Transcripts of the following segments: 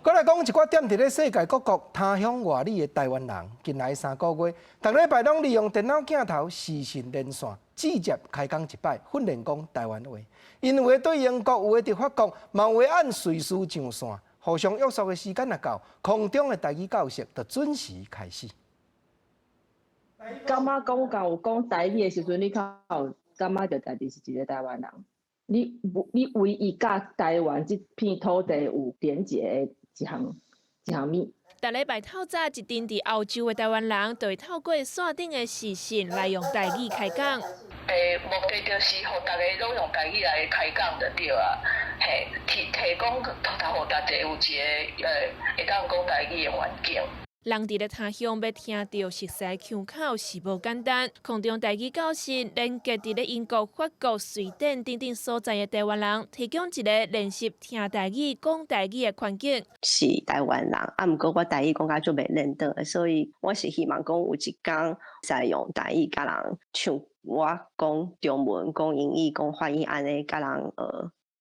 再来讲一寡点伫咧世界各国他乡外里的台湾人，近来3个月，逐礼拜拢利用电脑镜头视讯连线，直接开讲一摆，训练讲台湾话。因为对英国有的伫法国，嘛有的按随时上线，互相约束的时间若到，空中的台语教室就准时开始。感觉讲有讲台语的时阵，你较有感觉着家己是一个台湾人。你唯一甲台湾这片土地有连结的一项物。逐礼拜透早，一阵伫澳洲的台湾人，就会透过线顶的视讯来用台语开讲。目的就是互大家拢用台语来开讲就对啊。提供互大家有一个会当讲台语的环境。人伫咧他乡要听到熟悉腔口是无简单，空中台语教室连接伫咧英国、法国、瑞典等等所在的台湾人，提供一个练习听台语、讲台语的环境。是台湾人，毋过我台语讲甲足袂认得，所以我是希望讲有一天使用台语甲人像我讲中文、讲英语、讲法语安尼甲人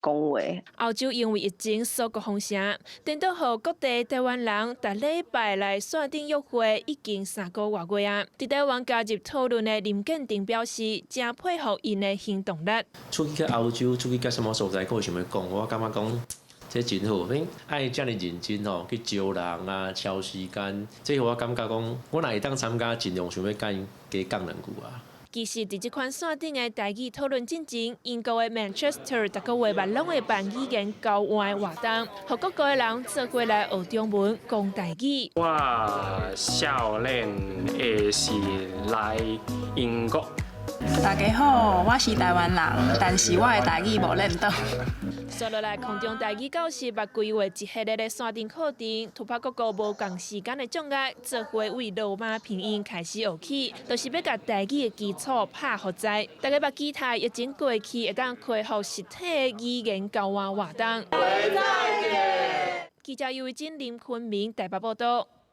讲话。澳洲因为疫情锁国封城，颠倒互各地台湾人逐礼拜来线顶约会已经3个月啊！伫台湾加入讨论的林建廷表示，正佩服因的行动力。出去澳洲，出去甲什么所在，我想要讲，我感觉讲，这真好，爱遮尔认真吼，去招人啊，敲时间，这互我感觉讲，我若会当参加，尽量想要甲因加讲2句啊。其实，伫这款线顶的台语讨论进前，英国的 Manchester 逐个月捌拢会办语言交换活动，互各国的人做伙来学中文、讲台语。我少年的是来英国。大家好，我是台湾人，但是我的台语无认得。接落来，空中台语教室把规划一系列的线顶课程，突破各个无共时间的障碍，做伙为罗马拼音开始学起，就是要甲台语的基础拍好在。大家把期待疫情过去，会当恢复实体的语言交换活动。记者尤伟珍、林坤明台北报道。